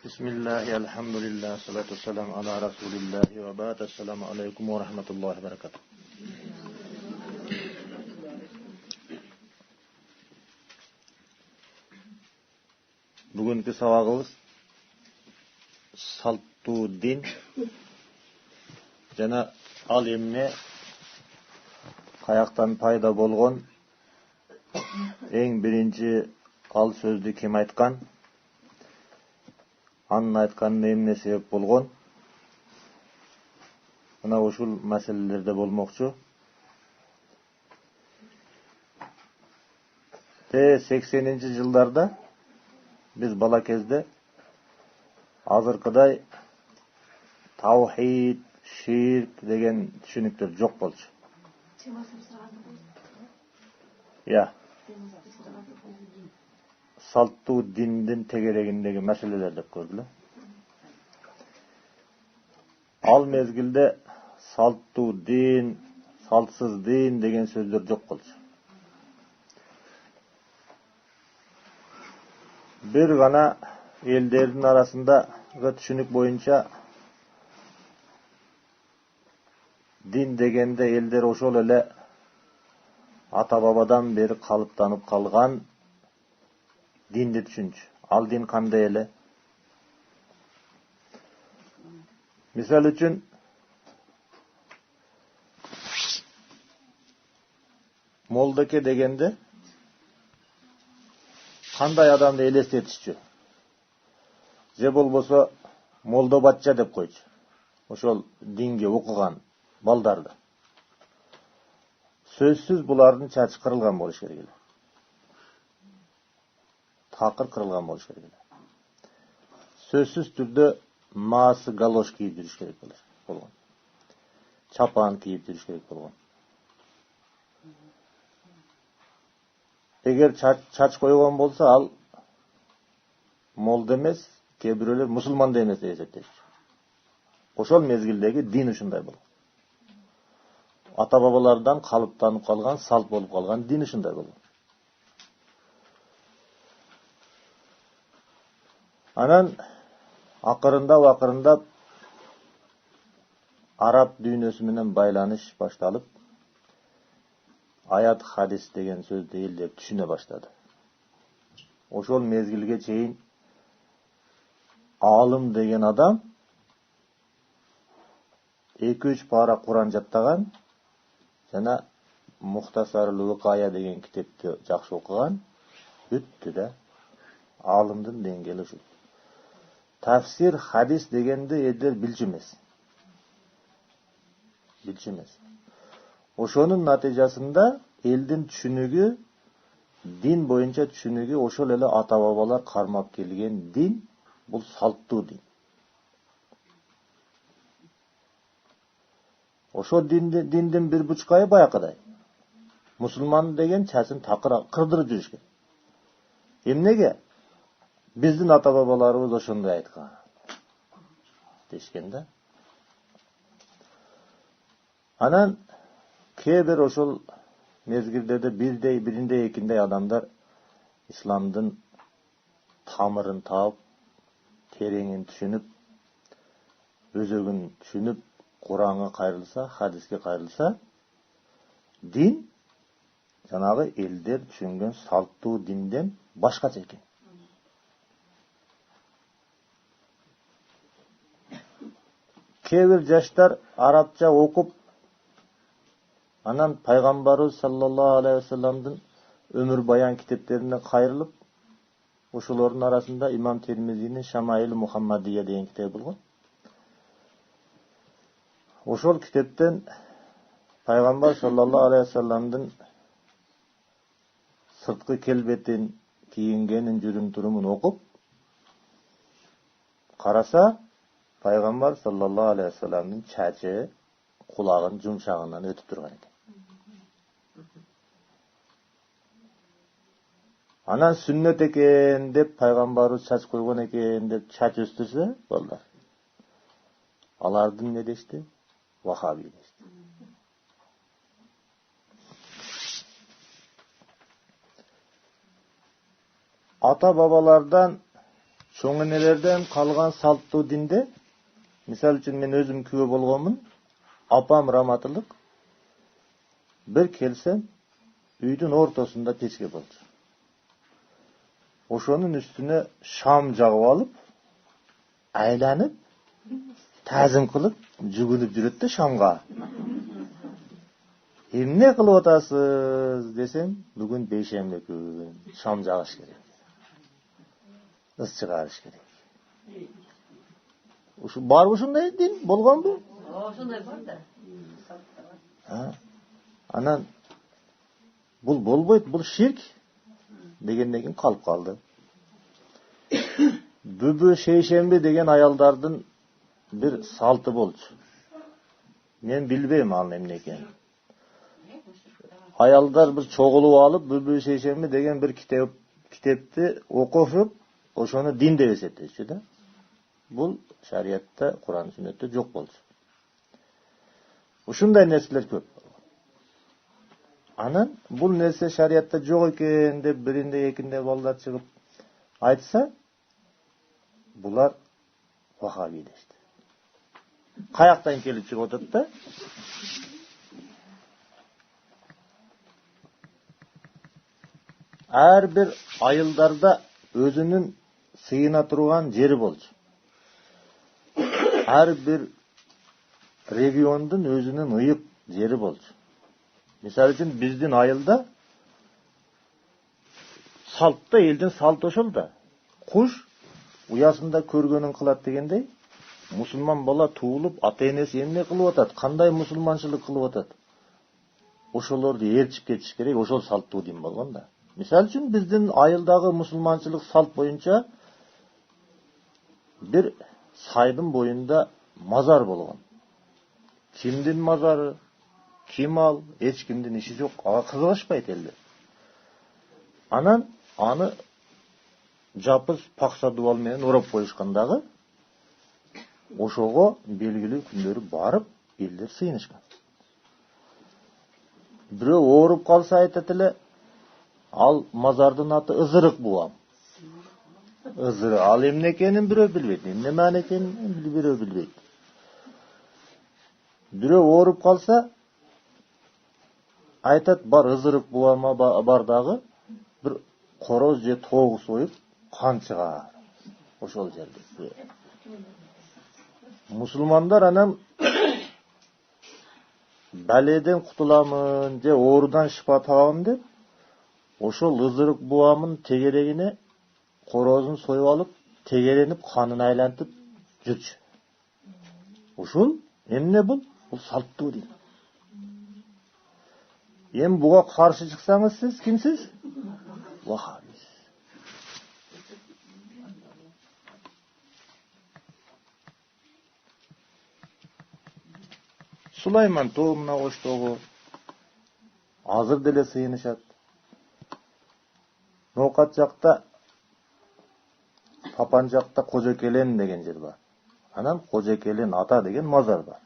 Bismillah, elhamdülillah, salatu selam ala Resulillah ve ba'd. Esselamu aleyküm ve rahmetullahi ve berekatuhu. Bugünkü sabagımız saltu din jana al emme kayaktan payda bolgon en birinci al sözdü kim aytkan, anın aytkanına emne sebep bolgon. Ana uşul meselelerde bolmokçu. 80-nji жылдарда biz bala kezde azırkıday tawhid, şirk degen düşünüktür jok bolчу. Ya. Saltu dindin tegeregindegi meseleler dep koydular. Al mezgilde saltu din, saltsız din degen sözler jok bolчu. Bir gana ellerin arasında düşünük boyunca din degende elder oşol ele ata babadan beri kalıptanıp kalgan dindi düşünç. Al din kanday ele. Misal üçün moldake degende kanday adamды elestetişçi. Je bolboso molda batça dep koyçu. Oşol dinge okugan baldardı. Sözsüz bulardın çaçı kırılgan boluş керек. Takır kırılgan boluş керек. Sözsüz türde maası galoş kiyip yürüş керек bolgan. Çapan kiyip yürüş керек bolgan. Eger çaç koygan bolsa al molda emes, kebiröler musulman da emes diye esepteydi. Oşol mezgildegi din uşunday bolgan. Ata babalardan kalıptanıp kalgan, salt bolup kalgan din uşunday bolgan. Anan akırında Arap dünyası menen baylanış başlalıp ayat hadis degen sözde elder düşüne başladı. Oşol mezgilge çeyin alım degen adam 2-3 para Kur'an jattagan jana Muhtasarul Vikaya degen kitepti jakşı okugan büttü de alımdın dengeli uşul. Tafsir hadis degende elder bilçimez. Oşonun natijasında eldin düşünügü, din boyunca düşünügü oşol ele ata babalar karmap kelgen din, bu salttуу din. Oşo dindin 1,5 ayı bayakıday. Musulman degen çaçın kırdırıp жүрүшкен. Emnege? Bizdin ata babalarımız oşonday aytkan. Deşkende. Anan kebir oşol mezgilderde birinde ekinde adamlar İslam'dın tamırın taap, terengin düşünüp, özөгün düşünüp, Kur'an'a kayrılsa, hadiske kayrılsa, din, janağı elder düşüngen salttуу dinden başkaça eken. Kebir jaştar Arapça okup, anan Peygamberimiz sallallahu aleyhi ve sellem'din ömür bayan kitaplarına kayrılıp, oşuların arasında İmam Tirmizi'nin Şamail-i Muhammadiye deyen kitabı bulgun. Oşol kitapten Peygamber sallallahu aleyhi ve sellem'din sırtkı kelbetin, kiyingenin jürüm turumun okup, karasa Peygamber sallallahu aleyhi ve sellem'din çaçı, kulağın jumşağından ötüp durgan eken. Anan sünnet eken dep Peygamberimiz çaç koygon eken dep çaç östürse bollar. Alardın ne deşti? Vahabi deşti. Ata babalardan чоң энелерден калган салттуу динде, мисал үчүн мен өзүм күбө болгонмун, апам раматылык бир келсем үйдүн ортосунда печке болчу. Ошонун үстүнө шам жагып алып, айланып, тазим кылып, жүгүнүп жүрөт да шамга. Эмне кылып атасыз десем, бүгүн бейшемби күн, шам жагыш керек. Ыс чыгарыш керек. Ушу бар ушундай дин болгонбу? Ошондой бар да. Анан бул болбойт, бул ширк дегенден кийин калып калды. Бүбү шейшемби деген аялдардын бир салты болчу. Мен билбейм ал эмне экенин. Аялдар бир чогулуп алып, бүбү шейшемби деген бир китепти окушуп, ошону дин деп эсептешчү да. Бул шариятта, Куран сүннөттө жок болчу. Ушундай нерселер көп. Анан бул нерсе шариятта жок экен деп биринде экинде балдар чыгып айтса, булар вахаби дешти. Каяктан келип чыгып атат да? Ар бир айылдарда өзүнүн сыйына турган жери болчу. Ар бир региондун өзүнүн ыйык жери болчу. Мисалы үчүн биздин айылда салтта элдин салты ошол да. Куш уясында көргөнүн кылат дегендей, мусулман бала туулуп, ата-энеси эмне кылып атат, кандай мусулманчылык кылып атат. Ошолорду ээрчип кетиш керек, ошол салттуу дин болгон да. Мисалы үчүн биздин айылдагы мусулманчылык салт боюнча бир сайдын боюнда мазар болгон. Кимдин мазары, ким ал, эч кимдин иши жок, ага кызыгышпайт элдер. Анан аны жапыз пакса дубал менен ороп коюшкандагы, ошого белгилүү күндөрү барып элдер сыйынышкан. Бирөө ооруп калса айтат эле, ал мазардын аты Ызырык буам. Ызырык, ал эмне экенин бирөө билбейт, эмне маани экенин бирөө билбейт. Бирөө ооруп калса, айтат, бар Ызырык буама бар дагы, бир короз же тоогу союп, кан чыгар. Ошол жерде. Мусулмандар анан баледен кутуламын же оорудан шифа табамын деп, ошол Ызырык буамын тегерегине корозун союп алып, тегеренип, канын айлантып жүрчү. Ушул эмне бул? Бул салттуу дин. Эми буга каршы чыксаңыз сиз кимсиз? Вахабиз. Сулайман тоомуна коштогу азыр деле сыйынышат. Ноокат жакта, Папан жакта Кожокелен деген жер бар. Анан Кожокелен ата деген мазар бар.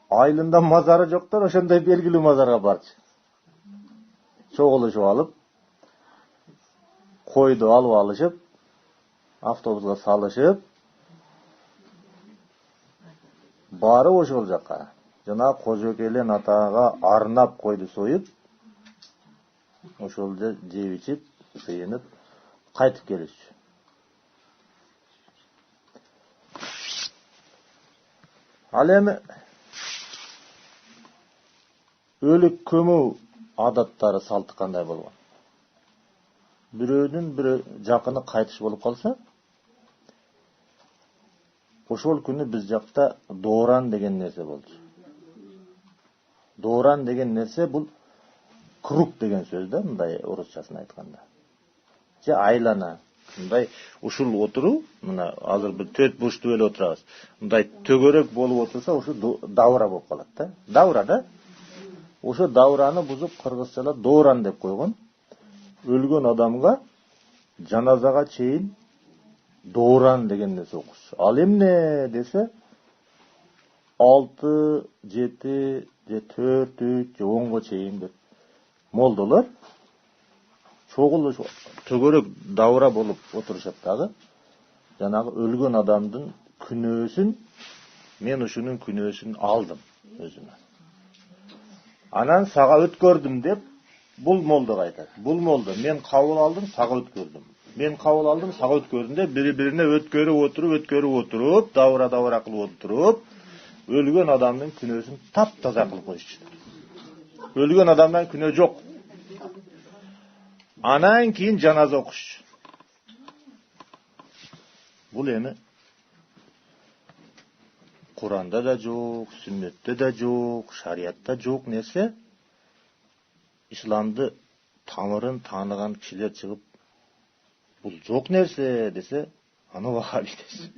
Айылында мазары жоктор ошондой белгилүү мазарга барчу. Чогулушуп алып, койду алып алышып, автобуска салышып, барып ошол жакка. Жана Кожокелен атага арнап койду союп, ошол жеп ичип, сыйынып, кайтып келишчү. Ал эми өлүк көмүү адаттары салты кандай болгон? Бирөөнүн бир жакыны кайтыш болуп калса, ошол күнү биз жакта дооран деген нерсе болчу. Дооран деген нерсе бул круг деген сөз да, мындай орусчасын айтканда. Же айлана. Мындай ушул отуруу, мына азыр бир 4 бурчтуу эле отурабыз. Мындай төгөрөк болуп отурса, ушу давра болуп калат да. Давра да. Ошо давраны бузуп кыргызчалар дооран деп койгон. Өлгөн адамга жаназага чейин дооран деген нерсе окуш. Ал эмне десе, 6, 7, же 4, 3, же 10го чейин деп молдолор чогул төгөрөк давра болуп отурушат дагы. Жанагы өлгөн адамдын күнөөсүн мен ушунун күнөөсүн алдым өзүмө. Анан сага өткөрдүм деп бул молдога айтат. Бул молда мен кабыл алдым, сага өткөрдүм. Мен кабыл алдым, сага өткөрдүм деп бири-бирине өткөрүп отуруп, давра кылып отуруп, өлгөн адамдын күнөөсүн таптаза кылып коюшчу. Өлгөн адамдан күнөө жок. Анан кийин жаназа окушчу. Бул эми Куранда да жок, сүннөттө да жок, шариятта жок нерсе. Исламды тамырын тааныган кишилер чыгып, бул жок нерсе десе, аны вахаби дейсиз.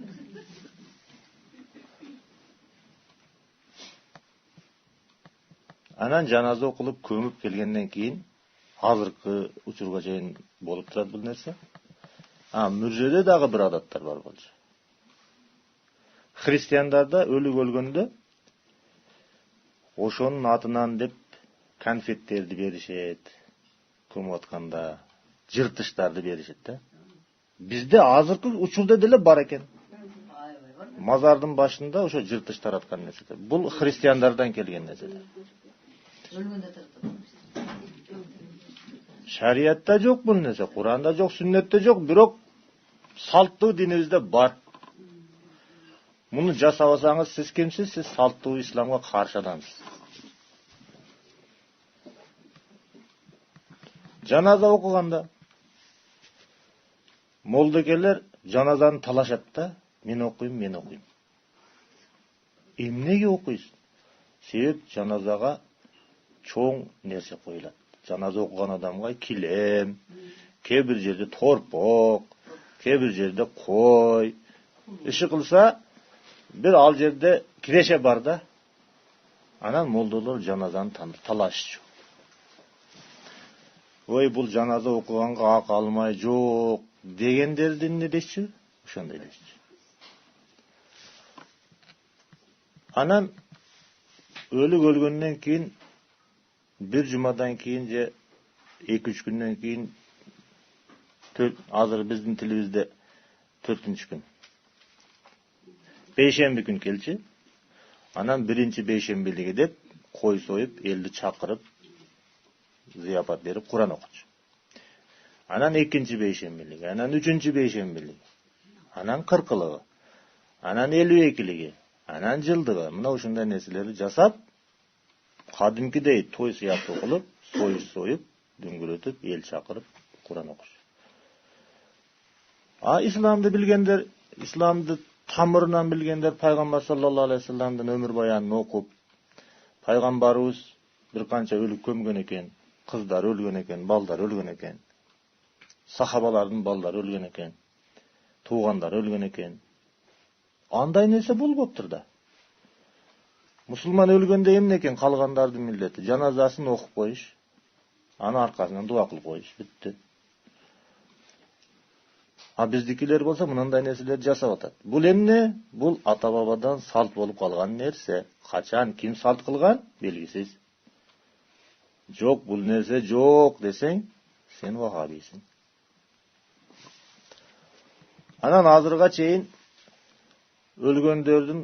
Анан жаназа окулуп көмүп келгенден кийин азыркы учурга чейин болуп турат бул нерсе. Мүржеде дагы бир адаттар бар болчу. Христиандарда өлүк өлгөндө ошонун атынан деп конфеттерди беришет. Көмүп атканда жыртыштарды беришет да. Бизде азыркы учурда деле бар экен. Мазардын башында ошо жыртыш тараткан нерсе. Бул христиандардан келген нерсе. Шариятта жок бул нерсе, Куранда жок, сүннөттө жок, бирок салттуу динибизде бар. Муну жасабасаңыз сиз кимсиз? Сиз салттуу исламга каршы адамсыз. Жаназа окуганда молдокелер жаназаны талашат да, мен окуйм. Эмнеге окуйсуң? Себеп жаназага чоң нерсе коюлат. Жаназа окуган адамга килем, кээ бир жерде торпок, кээ бир жерде кой. Иши кылса, бир ал жерде киреше бар да. Анан молдолор жаназаны талашчу. Ой, бул жаназа окуганга ак алмай жок дегендерди эмне дейчү? Ошондой дейчү. Анан өлүк өлгөндөн кийин bir жумадан кийин же 2-3 күндөн кийин азыр биздин тилибизде 4-күн. Бейшемби күн келчи. Анан биринчи бейшембилиги деп кой союп, элди чакырып, зияпат берип Куран окучу. Анан экинчи бейшембилиги, анан үчүнчү бейшембилиги, анан 40-лыгы, анан 52-лиги, анан жылдыгы. Мына ушундай нерселерди жасап, кадимкидей той сыяктуу кылып, союш союп, дүңгүрөтүп, эл чакырып Куран окушу. Исламды билгендер, исламды тамырынан билгендер пайгамбар саллаллаху алейхи вассаламдын өмүр баянын окуп, пайгамбарыбыз бир канча өлүк көмгөн экен, кыздар өлгөн экен, балдар өлгөн экен. Сахабалардын балдары өлгөн экен, туугандар өлгөн экен. Андай нерсе болбоптур да. Мусулман өлгөндө эмне экен калгандардын милдети? Жаназасын окуп коюш, аны аркасынан дуа кылып коюш, бүттү. Биздикилер болсо мындай нерселерди жасап атат. Бул эмне? Бул ата-бабадан салт болуп калган нерсе. Качан ким салт кылган? Белгисиз. Жок, бул нерсе жок десең, сен вахабисиң. Анан азырга чейин өлгөндөрдүн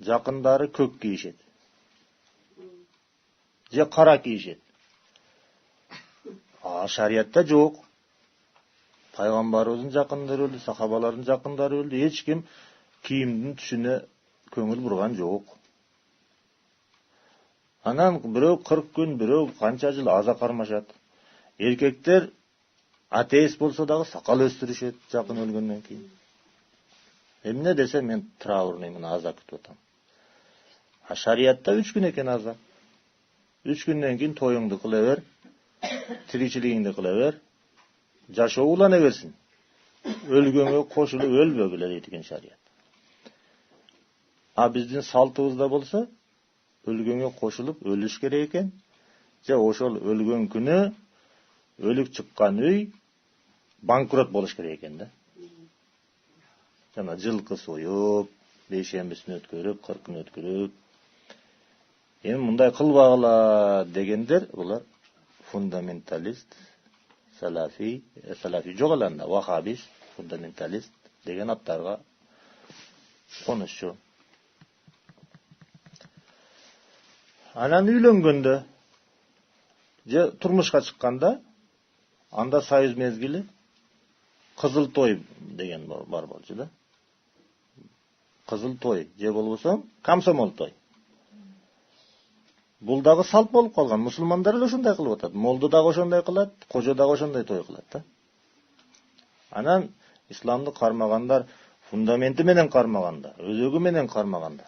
жакындары көк кийишет. Же кара кийишет. Шариятта жок. Пайгамбарыбыздын жакындары өлдү, сахабалардын жакындары өлдү. Эч ким кийимдин түсүнө көңүл бурган жок. Анан бирөө 40 күн, бирөө канча жыл аза кармашат. Эркектер атеист болсо дагы сакал өстүрүшөт жакын өлгөндөн кийин. Эмне десе мен траурный аза күтүп атам. Шариятта 3 күн экен аза. 3 күндөн кийин тоюңду кыла бер, тиричилигиңди кыла бер, жашоо улана берсин. Өлгөнгө кошулуп өлбөгүлө дейт экен шарият. Биздин салтыбызда болсо, өлгөнгө кошулуп өлүш керек экен. Же ошол өлгөн күнү өлүк чыккан үй банкрот болуш керек экен да. Жана жылкы союп, бейшембисин өткөрүп, 40-ын өткөрүп. Эми мындай кылбагыла дегендер, булар фундаменталист, Salafi жоқ аланда, вахабист, фундаменталист деген аттарға конушу. Анан үйленгенде, же турмушка чыкканда, анда союз мезгили кызыл той деген бар болчу да. Кызыл той же болбосо комсомол той. Бул дагы салт болуп калган. Мусулмандар эле ошондой кылып атат. Молду дагы ошондой кылат, кожо дагы ошондой той кылат да. Анан исламды кармагандар фундаменти менен кармагандар, өзөгү менен кармагандар.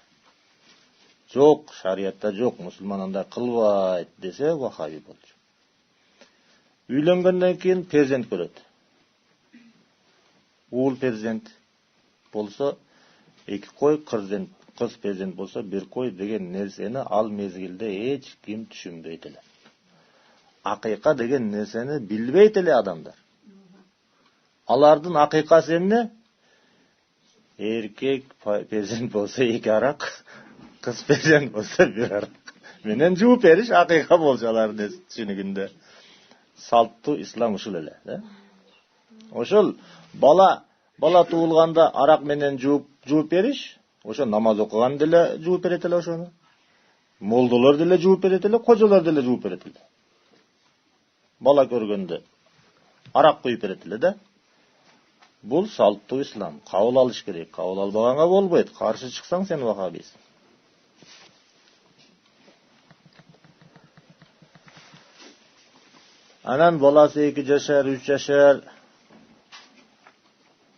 Жок, шариятта жок, мусулман андай кылбайт десе вахаби болчу. Үйленгенден кийин перзент көрөт. Уул перзент болсо 2 кой, кыз перзент болсо 1 кой деген нерсени ал мезгилде эч ким түшүнбөйт эле. Акыйка деген нерсени билбейт эле адамдар. Алардын акыйкасы эмне? Эркек перзент болсо 2 арак, кыз перзент болсо 1 арак. Менен жууп бериш акыйка болчу алардын түшүнүгүндө. Салттуу ислам ушул эле, да? Ошол бала туулганда арак менен жууп бериш, ошо намаз окуган деле жууп берет эле ошону. Молдолор деле жууп берет эле, кожолор деле жууп берет эле. Бала көргөндө арак куюп берет эле, да? Бул салттуу ислам. Кабыл алыш керек. Кабыл албаганга болбойт. Каршы чыксаң сен вахабист. Анан баласы 2 жашар, 3 жашар,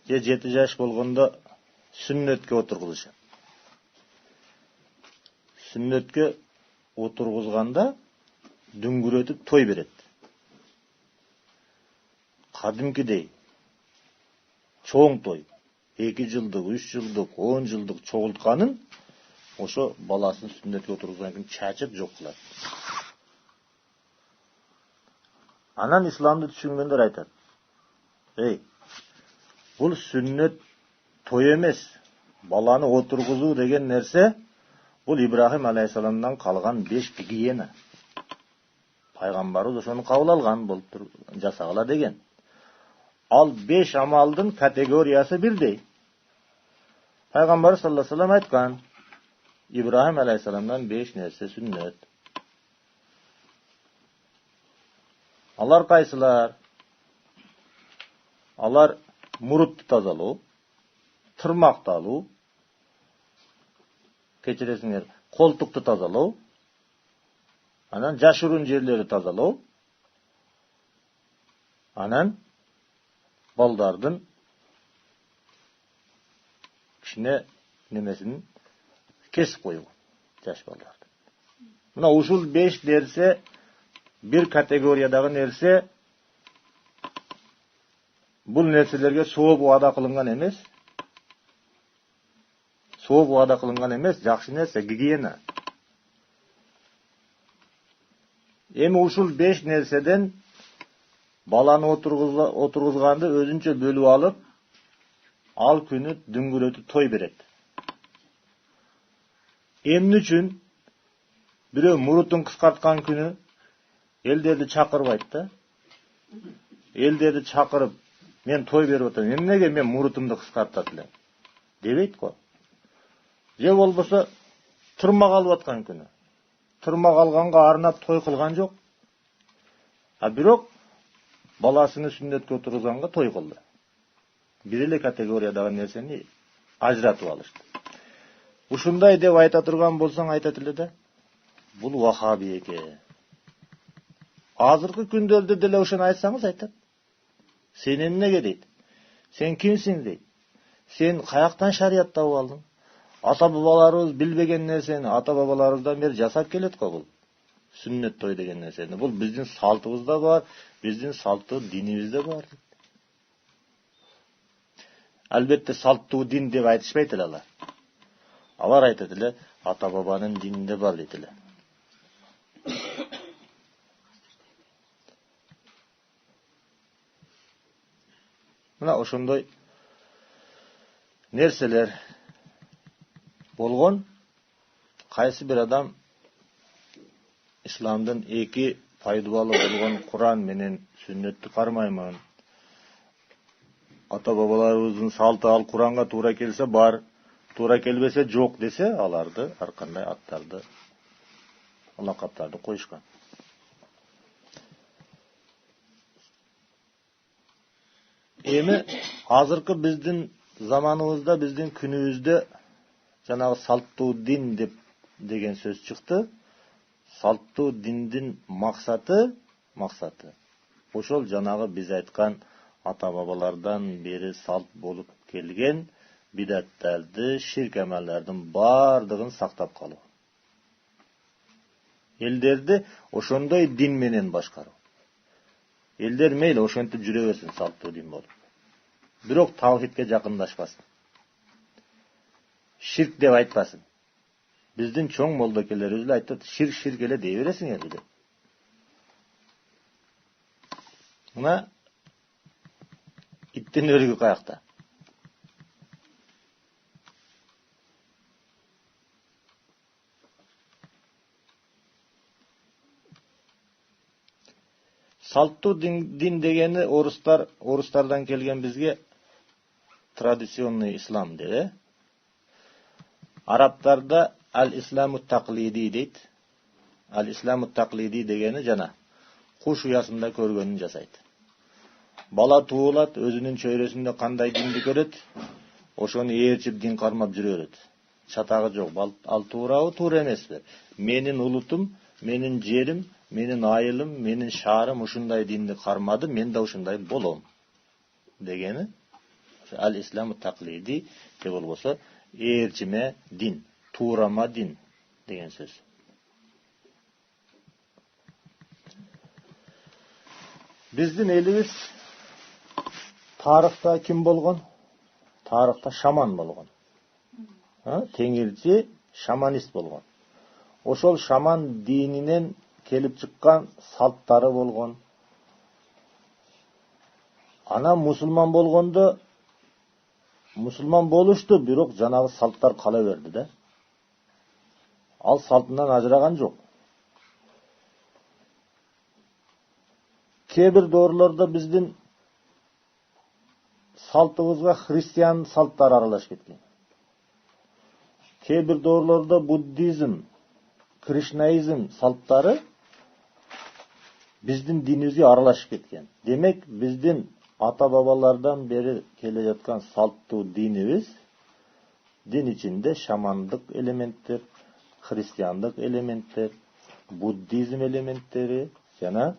же 7 жаш болгондо сүннөткө отургузушат. Сүннөткө отургузганда дүңгүрөтүп той берет. Кадимкидей чоң той, 2 жылдык, 3 жылдык, 10 жылдык чогултканын ошо баласын сүннөткө отургузгандан кийин чачып жок кылат. Анан исламды түшүнгөндөр айтат: бул сүннөт той эмес, баланы отургузуу деген нерсе бул Ибрахим алейхиссаламдан калган 5 гигиена. Пайгамбарыбыз ошону кабыл алган болуптур, жасагыла деген. Ал 5 амалдын категориясы бирдей. Пайгамбар саллаллаху алейхи вассалам айткан: Ибрахим алейхиссаламдан 5 нерсе сүннөт. Алар кайсылар? Алар мурутты тазалоо, тырмакты алуу, кечиресиңер, колтукту тазалоо, анан жашыруун жерлерди тазалоо, анан балдардын кичине немесин кесип коюу, жаш балдарды. Мына ушул 5 нерсе bir категориядагы нерсе. Бул нерселерге сооп вада кылынган эмес. Сооп вада кылынган эмес, жакшы нерсе, гигиена. Эми ушул 5 нерседен баланы отургузганды өзүнчө бөлүп алып, ал күнү дүңгүрөтүп той берет. Эмне үчүн? Бирөө мурутун кыскарткан күнү элдерди чакырбайт да. Элдерди чакырып, мен той берип атам, эмнеге мен мурутумду кыскартат элем дебейт го. Же болбосо тырмак алып аткан күнү. Тырмак алганга арнап той кылган жок. А бирок баласыны сүннөткө отурганга той кылды. Бир эле категориядагы нерсени ажыратып алышты. Ушундай деп айта турган болсоң айтат эле да, бул вахаби экен. Азыркы күндөрдө деле ошону айтсаңыз айтат. Сен эмнеге дейт? Сен кимсиң дейт? Сен каяктан шарият табып алдың? Ата бабаларыбыз билбеген нерсени ата бабаларыбыздан бери жасап келет го бул. Сүннөт той деген нерсени. Бул биздин салтыбызда бар, биздин салттуу динибизде бар. Албетте салттуу дин деп айтышпайт эле алар. Алар айтат эле ата бабанын дининде бар дейт эле. Мына ошондой нерселер болгон. Кайсы бир адам исламдын 2 пайдалуу болгон Куран менен сүннөттү кармаймын. Ата бабаларыбыздын салты ал Куранга туура келсе бар, туура келбесе жок десе, аларды ар кандай аттарды, лакаптарды коюшкан. Эми азыркы биздин заманыбызда, биздин күнүбүздө жанагы салттуу дин деген сөз чыкты. Салттуу диндин максаты ошол жанагы биз айткан ата бабалардан бери салт болуп келген бидаттарды, ширк амалдардын бардыгын сактап калуу. Элдерди ошондой дин менен башкаруу. Элдер мейли ошентип жүрө берсин салттуу дин болуп. Бирок тавхидке жакындашпасын. Ширк деп айтпасын. Биздин чоң молдокелерибиз эле айтты, ширк эле дей бересиңер деп. Мына иттин өрүгү каякта. Салттуу дин дегени орустардан келген бизге традиционный ислам деп. Арабтарда ал-исламу тақлиди дейт. Ал-исламу тақлиди дегени жана куш уясында көргөнүн жасайт. Бала туулат, өзүнүн чөйрөсүндө кандай динди көрөт, ошону ээрчип дин кармап жүрө берет. Чатагы жок, ал туурабы, туура эмеспи? Менин улутум, менин жерим, менин айылым, менин шаарым ушундай динди кармады, мен да ушундай болом дегени ал-исламу тақлиди же болбосо ээрчиме дин, туурама дин деген сөз. Биздин элибиз тарыхта ким болгон? Тарыхта шаман болгон. Теңирчи, шаманист болгон. Ошол шаман дининен келип чыккан салттары болгон. Ана мусулман болгондо мусулман болушту, бирок жанагы салттар кала берди да. Ал салтынан ажыраган жок. Кээ бир доорлордо биздин салтыбызга христиан салттары аралашып кеткен. Кээ бир доорлордо буддизм, кришнаизм салттары биздин динибизге аралашып кеткен. Демек, биздин ата бабалардан бери келе жаткан салттуу динибиз, дин ичинде шамандык элементтер, христиандык элементтер, буддизм элементтери жана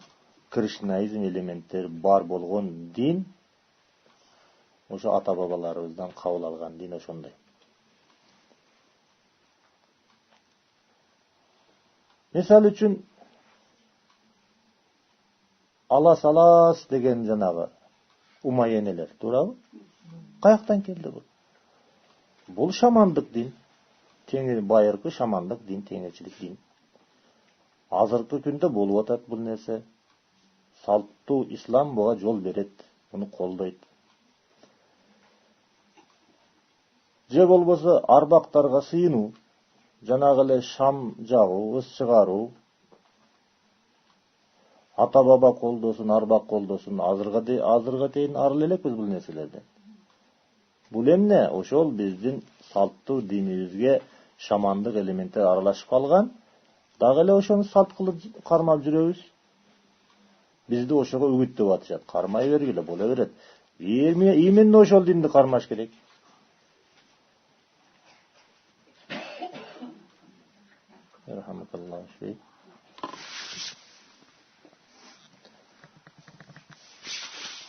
кришнаизм элементтери бар болгон дин, ошо ата бабаларыбыздан кабыл алган дин ошондой. Мисалы үчүн алас деген жанагы умайенелер, туурабы? Каяктан келди бул? Бул шамандык дин. Теңир байыркы шамандык дин, теңирчилик дин. Азыркы күндө болуп атат бул нерсе. Салттуу ислам буга жол берет, муну колдойт. Же болбосо арбактарга сыйынуу, жанагы эле шам жагуу, ыс чыгаруу, ата баба колдосун, арбак колдосун, азырга чейин арыл элекпиз бул нерселерден. Бул эмне? Ошол биздин салттуу динибизге шамандык элементтер аралашып калган. Дагы эле ошону салт кылып кармап жүрөбүз. Бизди ошого үгүттөп атышат. Кармай бергиле, боло берет. Именно ошол динди кармаш керек.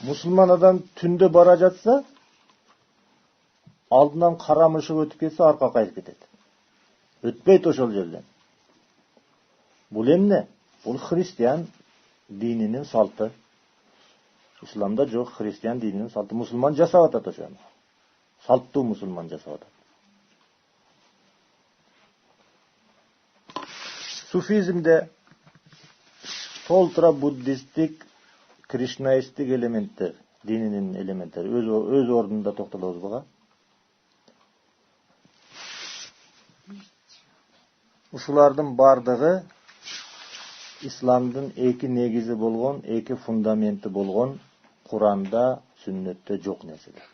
Мусулман адам түндө бара жатса, алдынан кара мышык өтүп кетсе, арка кайтып кетет. Өтпөйт ошол жерден. Бул эмне? Бул христиан дининин салты. Исламда жок, христиан дининин салты. Мусулман жасап атат ошону. Салттуу мусулман жасап атат. Суфизмде толтура буддисттик, кришнаисттик элементтер, дининин элементтери өз ордунда токтолобуз буга. Ушулардын бардыгы İslamdın eki negizi bolgon, eki fundamenti bolgon Kur'anda, sünnette jok nesile.